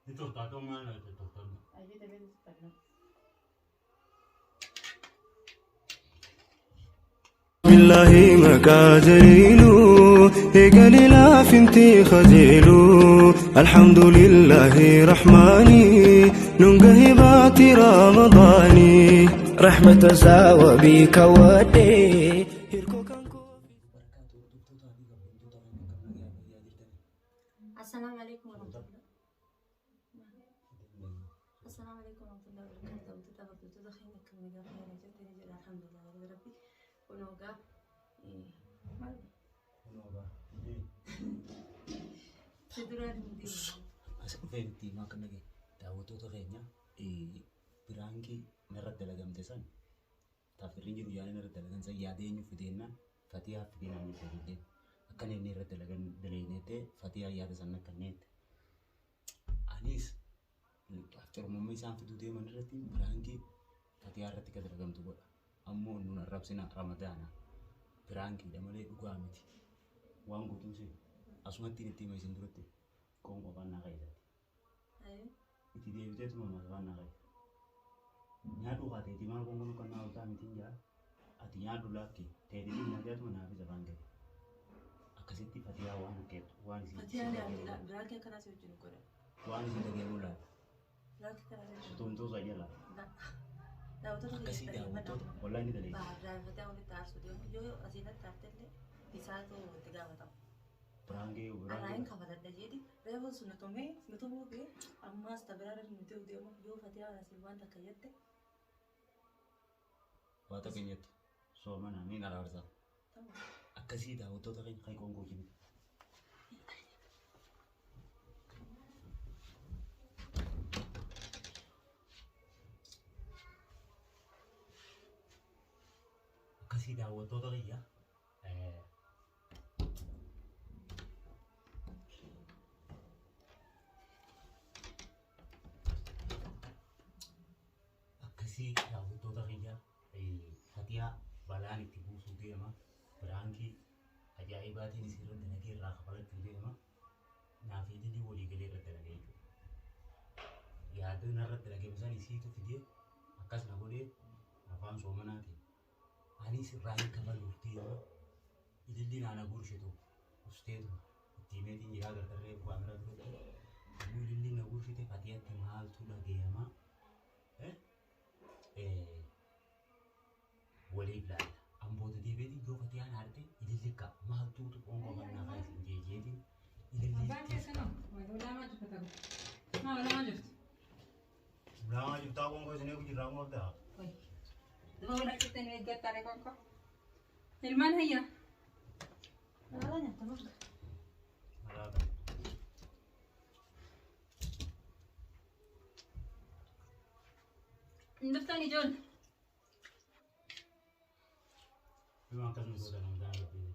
Itu tato mana itu tato? Ayo tapi itu pernah. بالله مكاجيلو إيقالي لا فهمتي خجيلو الحمد لله رحماني ننقه باتي رمضاني رحمة ساوى بك ودي Assalamualaikum warahmatullahi Assalamualaikum warahmatullahi wabarakatuh. Tutaba tutuda khayna kamiga khayna jatani jira alhamdulillah rabbi kunoga mal sedurani mudi Fenti makan lagi. Tahu tuh kayaknya pirangi nerat dalam tesan. Tapi ringi rujana nerat dalam saya ada yang fidena, Fatihah fidena ni fidena. Akan ini nerat dalam nete, Fatihah ya sana kan net. Anis, after mama sampai tu dia mana rati pirangi, Fatihah rati ke dalam tu bola. Ammo nuna Arab sina Ramadana. Pirangi dah mulai gua amiti. Wangu tu sih. Asumati neti masih sendiri. Kongo kan nak aja. ayo Iti dia itu cuma masalah nak. Nyadu kata itu mana kongo kan nak utama tinggal. Ati nyadu lagi. Tadi ini nanti tu mana bisa bangga. Akasiti Fatihah wan ket wan si. Fatihah ni amila berarti kana sih ujung kore Wan si lagi mula. berarti kana sih Tuntu saja lah. dah itu tuh Akasih dah mana betul. Bola ni tadi. bahasa Fatihah ulit tar sudah yo asina tartelle bisa tuh tiga batang Perangge Arain kabar ada jadi revo sunatome be amma stabrar nute udah mau yo Fatihah rasulwan tak kayette Wata kenyat. So mana ni nararsa. tahu Akasih dah betul tak kay kongo gini. Akasih dah betul tak ya. Akasih dah betul tak ya. Fatihah balani tibu sugi ama berangi ajaibat ini sirun tenagi rakapal tibu ama nafidi di wali gede rata lagi itu ya ada narat lagi misalnya isi itu video akas nabode nafam somanati ani sirani kamal urti ama idilli nana gurshi tu ustedu time tin jira gartare buamra tu mu idilli na gurshi te Fatihah timal tu lagi ama wali blada amboto di bedi go Fatihah narte idilli ka mal tu tu ongo kan na kai sinje idilli Belum juta ongo sini aku jirang orda dua orang kita ni get tarik kongko Hilman hiya Nalanya tahu Alada Nduftani John memang kan itu dalam dalam lebih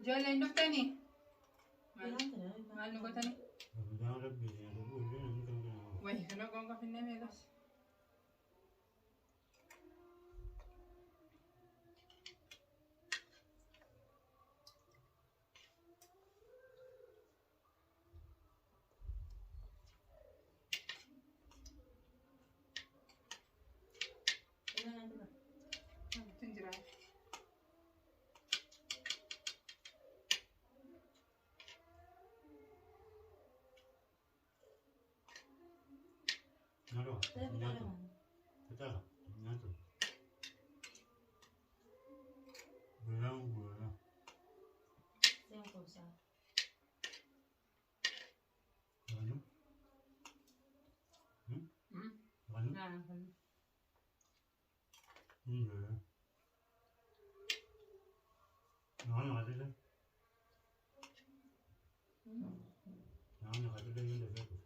John nduftani Mal nugotani dalam lebih yang dulu ini kan Wai kana kongko finne megas Tinjira Nalo, nyatu, betul, nyatu. Belang belang. Saya mau usah Anu? Anu? Nah, Iya. Nah, ada deh. Nah, ada deh yang ada.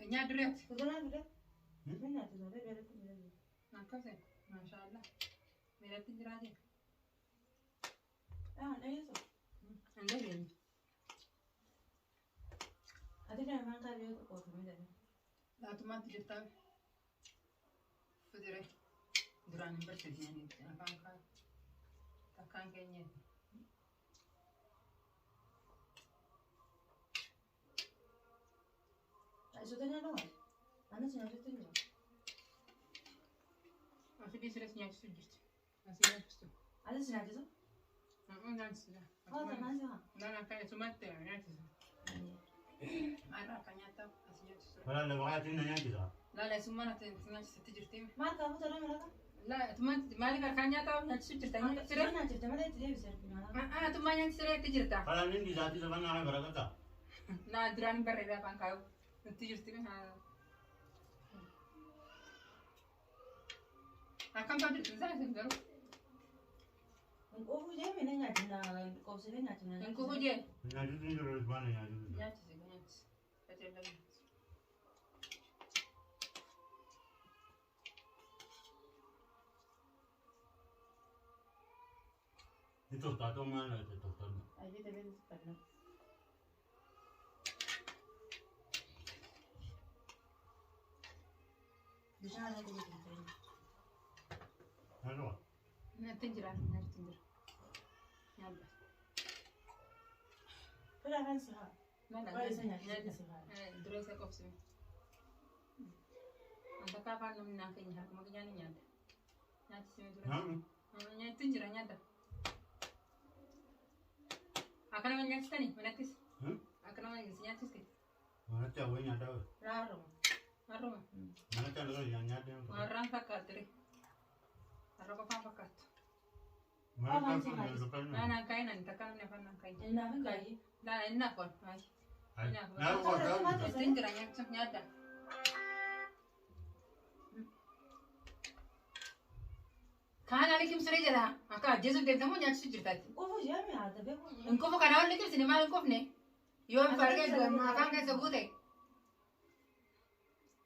nya direct Kebetulan udah. Hmm? Benar tuh, tapi beres beres. Angkat sih, masya Allah. Merah tinjira aja. Ah, ada ya so. Anda gini. Ada yang makan dia tuh kok kemudian. Automatic jirta. Fudire. Duraan hin barsiisne afaan kaa. Takkaan keenya. Isutanya dong. Anda sengaja tuh nggak? Masih bisa nyakisu jirti. Masih nyakisu. Ada sengaja tuh? Nyakisu. Oh, tenang sih. Nana kayak cuma teh nyakisu. Marah kanyata masih nyakisu. Kalau ada waktu ini nanya gitu. Lala semua nanti nyakisu jirti. Mar kamu tahu mereka? La cuma mari kanyata nyakisu jirti. Sudah nyakisu, cuma dia tidak bisa gimana? Cuma nyakisu jirti. Kalau ini di saat itu sama nama berkata. Nah, duraan berada kan kau. Nanti jirti kan. Akan kau jirti sana sih baru. Oh, hujan mana nyakisu na? Kau sih nyakisu na? Yang kau hujan. Nanya itu terus mana ya? Nyakisu, nyakisu. Kacau lagi. Itu tato mana itu tato? Aja tapi karena. Di sana ada juga gitu. Halo. Nanti jiran, nanti jir. Nyampe. Sudah kan sih. Nana, Oh, saya nyampe. nyakisu sih. Dulu saya kok sih. Anda kapan nak kenya, makanya ni nyampe. Nyampe sih dulu. Nyampe jiran nyampe. Akan orang nyakis tadi, menakis. Akan orang nyakis ke. Mana cewek nyata? Raro. Marah. Mana cewek yang nyata? Marah pakat deh. Marah apa pakat. Mana cewek yang suka? Nah, kain nanti takkan apa nak kain. Ini apa kayak? Nah, enak kok. Nah, kok tahu? Sering keranya cak nyata. Kan ada kim sering jalan. Maka Jesus dia tamu nyakis cerita. Oh, hujan ya, tapi aku. Engkau bukan awal lagi sini malam kau nih. Yo, pergi dua, makan kayak sebut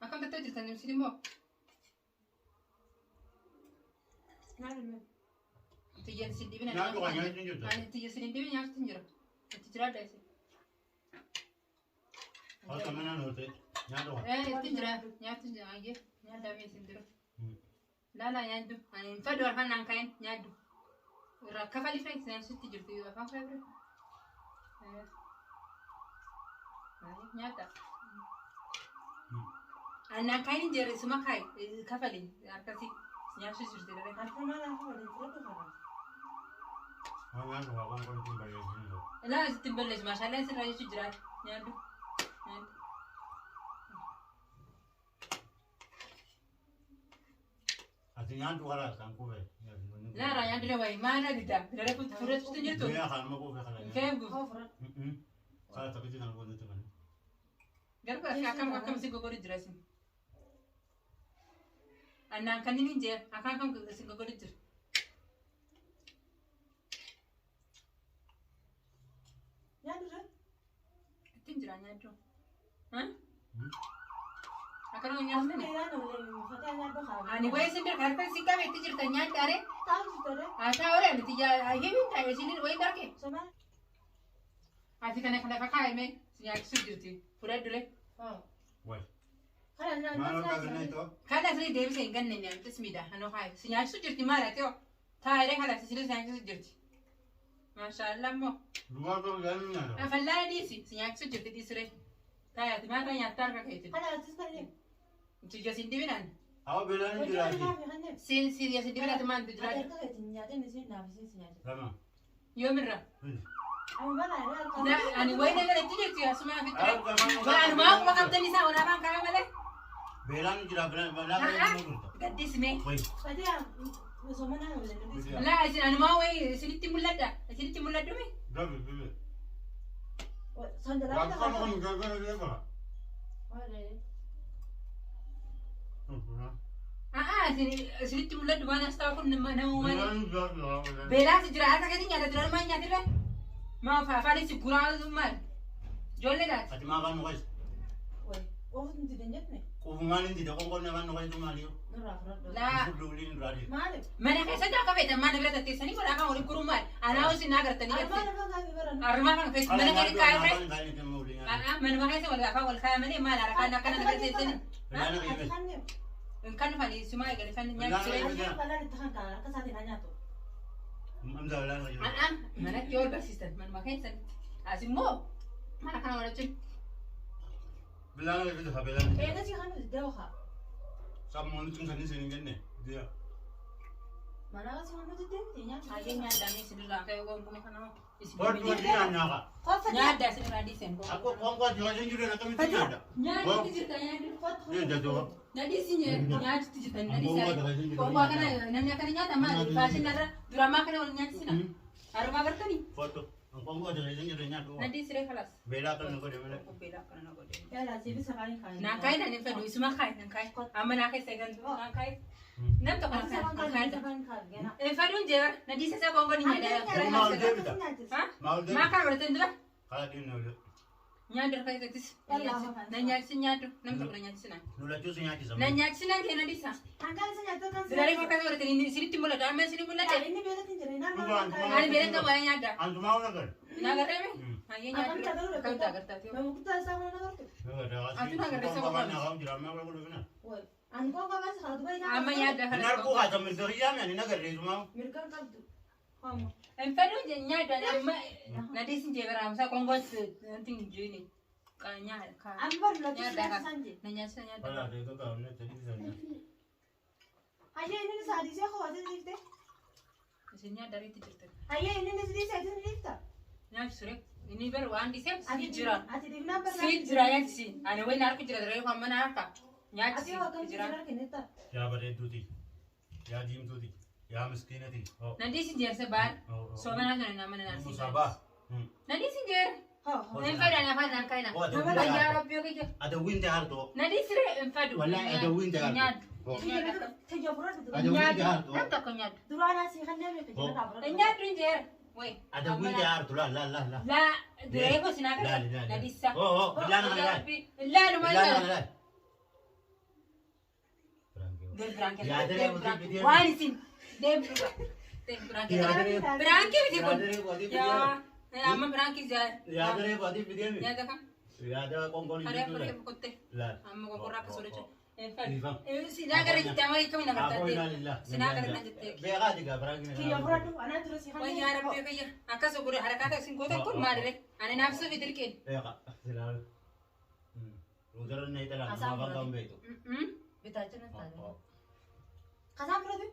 Makan betul cerita ni sini mau. Tiga sini mana? Nah, kok yang ini juga? Tiga sini dia nyakis tinjau. Tinjau ada sih. Oh, teman anu tu, nyata. Tinjau, nyakis aja. Nyata mesin tinjau. Lala nyadu, ani fadu arhan nangkain nyadu. Rakafali friends yang suti jirti apa favorite. Nyata. Anak kain jari semua kai, kafali, arkasi nyaksu jirti deh. Aku malah aku ada foto kan. Oh, nyata, aku kan timbal yang ini. Lah, timbal les masalah sih rajin sujirat nyadu. Artinya tu kalau sangku be. Lah, raya dia wai mana kita? Dari pun furat tu jirtu. Dia akan mau be kalau. Kembu. Oh, foto. Kalau tapi jangan buat itu kan. Garba akam sih gogori jelasin. Anak kan ini je, akam sih gogori jer. Nyadu deh. Tinjaunya tu. Hah? Akan orang nyampe ni. Ini kan oleh foto nyadu kan. Ani wei sendiri karpet sih kami tinjaunya dare. Tahu sih deh. Asa orang ni tinjau, heavy time sini wei darke. Sama. Ati kan nak pakai me, siapa sujud pura dulu. Oh. Wah. Kalau Mana nak kalau itu? Kada sini Dewi sehingga ni yang tu semida, anu kai. Siapa sujud di mana tu? Thai kada sini siapa sujud. Masya Allah mo. Luar tu jangan nyata. Afallah di si, siapa sujud di sini. Thai, di mana yang tar pakai itu? kalau itu sekali. Itu jadi sini mana? Awak bela ni Jadi jelas. apa kan? Sin dia sini mana teman tu Ada jelas. tu kan nyadu ni sih nafsu sih nyadu. Lama. Yo mirra. Aku mana ada kan. Dah, ani wei ni kada tinjau tu, semua fitur. Ah, kamu- Ba anu mau makam tadi sa orang bang kami mana? Bela ni jelas bela ni tu. Gadis me. Wah. Tadi yang sama mana boleh lebih. La, asin anu mau wei sini timulada, sini timulada me. Gabi gabi. Sandal Waktu apa? kamu gabi gabi apa? Boleh. Sini timulada mana setahu aku nama mana. Bela ni jelas. Bela sejera asa kati nyata jerar main nyata le. Mau fafali si kurang zuman. Jolle gat. Ati makan nukas. Woi, oh itu tidak nih. Kufungan ini tidak kongkong nakan nukas itu malio. nurraa fudhadhu. Laa Dubliin duraanii. Maaliif? mana keessatti akka feetan mana bira tatteessanii godhaa kan waliin guruun maali? Anaa hosi naa gartanii Armaan gartee. afaan kaafii baran. Armaa kana feetu mana keessa kaa'ee Mana manuma keessa wal afaan wal kaa'amanii maal harkaan akkana na garteessanii. Ati kanneen. Kan fani sumaa eegale fan nyaatu siree. Ati balaan itti kan kaa'an akka isaatiin haa nyaatu. Manatti ol barsiisan manuma keessatti. As immoo mana kana walachuun. Bilaan fi dafa bilaan. Eegasii kan nuti deemaa. Sammuun tun kan isin genne. Dia. Mana kasii kan nuti deemtee nyaatu. Hayyee nyaaddaanii sinirraa ka'ee gonkumaa kana Foto dia nyaka. nyaaddaa sinirraa dhiisen. Aku kongkot juga sendiri nak kami tidak ada. Nyaaddi jirta nyaaddi. Dia jatuh. Nadii si nyaachiti jirtan nadii isaa. Kongkoo kana namni akkana nyaata maali? Faashin irra duramaa kana wal nyaachisina. Harumaa gartanii. Foto. Kongkot juga sendiri nyatu. Nadii siree kalaas. Bela kan nak dia mana. Beelaa kana na godhe. Yaalaa siibisa kan kaa'an. Naan kaa'e naan hin fedhu isuma kaa'e naan kaa'e. Amma naa keessa eegalu naan kaa'e. Nam tokko Ati naan sabaan kaa'e. kan kaa'an gana. Fedhuun jeera nadii isaa kongoo ni nyaadha. Mau dia bisa. Mau dia. Maa kana godhateen dura. Kalau dia nak. Nyaaddu harka keessattis. Na nyaachisi nyaaddu nam tokko na nyaachisina. Nula tu senyati sama. Na nyaachisina kee nadii isaa. Hanggang sa nyaata kan Siraalee fakkaata godhatanii isinitti mul'ata amma isinii mul'ate. Inni beelatti hin jireenya. Ani beelan qabu ayyaa nyaadda. Antu mau nak kan? Naa garreeme. Hayyee nyaaddu. Kan agartaati. Namu kita sa mana ngerti. Aku nak kerja sama kamu. Nak kamu jiran mau kalau benar. Woi, anu kok enggak masih kalau tuh Amma nyaadda kana. Benar ku kata merdeka ni nak kerja semua. Mirkan kabdu. Kamu. Fedhuun nyaadda amma nadii sin jeebara amsa kongoo nanti hinjiini. Nyaadda. Ambar lagi Nyaadda sudah kan. sanje. Na nyaachisa nyaadda. Kalau ada itu kau nak jadi sana. Ayah ini saat ini aku ada di situ. Isin nyaadda riitti jirti. Ayah ini di situ di situ. Nyaachis ture. Inni bara waan dhiiseef sii jira. Ati di mana ber? Sii jira nyaachisi. Ani wayi naarku jira daree kan mana harka. Ati Nyaachisi waktu jira. jira kineta. Ya badet tu ti. Ya dim tu ti. Ya miskin ti. Oh. Nadii sin jeerse baal. Soomana sana nama na naasi. Musabah. Nadii sin jeer. Ha. En fedhan afaan naan kaina. Oh, ada Ayyaa winter. rabbii yoo kiyya. Ada winter harto. Nadii siree en fedhu. Wallahi ada winter harto. Nyaaddu. Oh. Tiga bulan itu. Ada winter harto. Nam tokko nyaaddu. Durana sih kan dia mikir kita bulan. Nyaaddu hin jeer. Wayi. Ada winter harto lah lah lah lah. La diree ko sinaa Lah gara. lah. Nadii sa. Oh oh, bilang lah. Ilaalu Bilang maal. lah. Biraanke. Ya ada yang mesti video. Waan isin. Biraanke. Ya ada yang. Biraanke miti Ya kun. ada yang buat video. Yaa. Amma biraanke jaa. Ya ada yang buat video ni. Nyaata kam. Ya ada kongkong Haree itu akka lah. kee boqotte. Lah. Amma konkorraa akka sodachu. Ifam. Sinaa gara jettee amma hiikamii na Apa gartaatte. inalillah. Sinaa gara na jettee. Bega tiga berang ni. Tiga bulan tuh anak terus sih kan. Wayyaa rabbii kiyya. Akkas ogure harakaata isin gootan kun maalire. Ani naafsuu fi dirqeen. Bega. Silaal. Udaran na italan. Asam Mabang berarti. kambe itu. Beta aja nih tadi. Oh. Kasam berarti?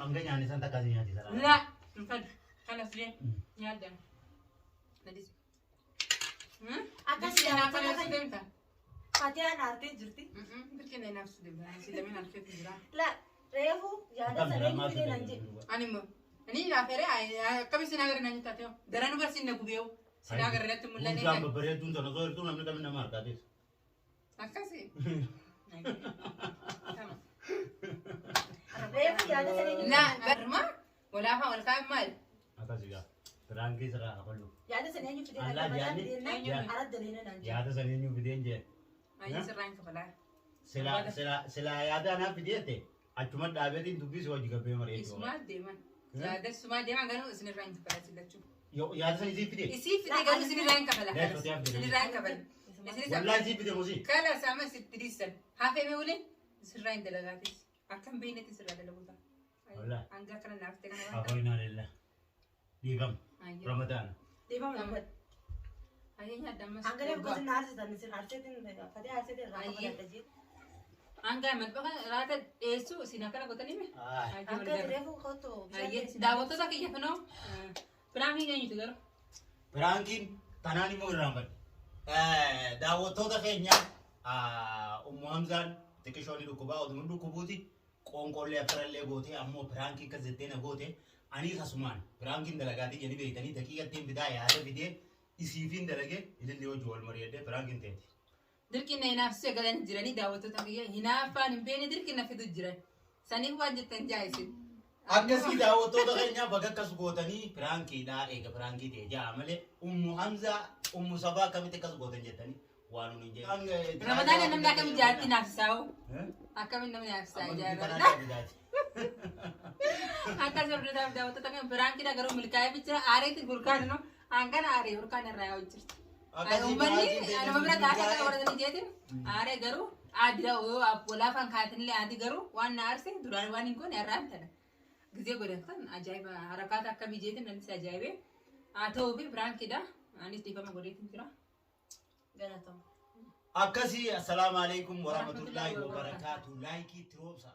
Angga nyani santa kasih nyati sana. La. Infad. Kalas dia. Nyaadda. Nadis. Akas Disi ya, naa akas kalas ya. deemta. Patihan arti jurti. Dirqeen na naafsuu deemta. Ani sidamin harkee fi jira. Lah, refu ya ada sering video nanti. Ani immoo. Ani laafere akkami sinaa gara na nyaataate yoo. Daran barsiin na gubeewu. Sinaa gara irratti mul'anee. Unsam beberet tu sana so itu namanya kami nama arkatis. Akkasi. Refu ya ada sering. La. Garma. Wala fa wal kaan maal. Apa sih ya? Terangki serah apa lu? Ya ada sering video Allah, nanti. jadi- Dia alat dari nanti. Ya ada sana nyu video je. Ayyi sirraan kabalaa. Sila ya ada anak video te. Cuma dabetin tu bisa juga bemer itu. Isumaa deeman. Yaada isumaa deeman garuu isinirraan kabalaa silachuu. Yo ya ada sana isi video. Isii fide garuu isinirraan kabalaa. Dai, setiap video. Isinirraan kabala. Isinis Wallahi isi video musi. kala sama sitti dhiisan. Hafeeme uleen isinirraan dalagaatis. Akkam beeynetti sirraa dalaguuta. Wallahi. Hanga kana naaftee kana Apa inalillah. Digam. Ayyi. Ramadan. Dia mau buat. Ayyi nyaadda ammas. Angga dia bukan nasi dan mesin arsetin. Fatih arsetin rakyat Ayy. pada jid. Hanga madbaqa raata dhiyeessuu isin akkana gootanii mee? Ah. Angga refu kau tuh. Ayyi daawwattoota kiyya kunoo. Biraankiin eenyutu garuu? Berangkin tanani mau rambat. Daawwattoota keenya Ummu Hamzaan xiqqishoonni dhukkubaa oduma dhukkubuuti qoonqollee akkarallee goote ammoo biraankiin akkas jettee na goote anis asumaan biraankiin dalagaatii jedhanii beektanii daqiiqattiin bitaa yaada fidee isiifiin dalage ilillee hojii wal mari'adee biraankiin teeti. Dirqina hinaafsuu eegalan jiranii daawwattoota kiyya hinaaffaan hin beekne dirqina fidu jiran. Saniif waan jettan jaa'isin. Akkasii daawwattoota keenya bakka akkas gootanii biraankiidhaa eega biraankii ta'e jaa malee Ummu Hamzaa Ummu Sabaa akkamitti akkas gootan jettanii waan nuyi jee. Ramadaan namni akkamiin jaatti naafsaa'u? Akkamiin namni naafsaa'u jaarraa? Akka soorataaf daawwattoota kan biraan kidha garuu milkaa'ee bicha aareetti burkaan no hangana aaree burkaan irraa yaa'u jirti. Uummanni nama bira taa'ee akka waratanii jeetiin aaree garuu aadira walaa fan kaatinillee aadi garuu waan na aarse duraan waan hin goone irraa bitana. Gizee godhatan ajaa'iba harakaata akka bijeetiin nannis ajaa'ibee haa ta'uu fi biraan kidha anis dhiifama godheetiin jira. Galatama. Akkasii assalaamu alaikum warahmatullahi wabarakatuh. Laayikii tiroobsa.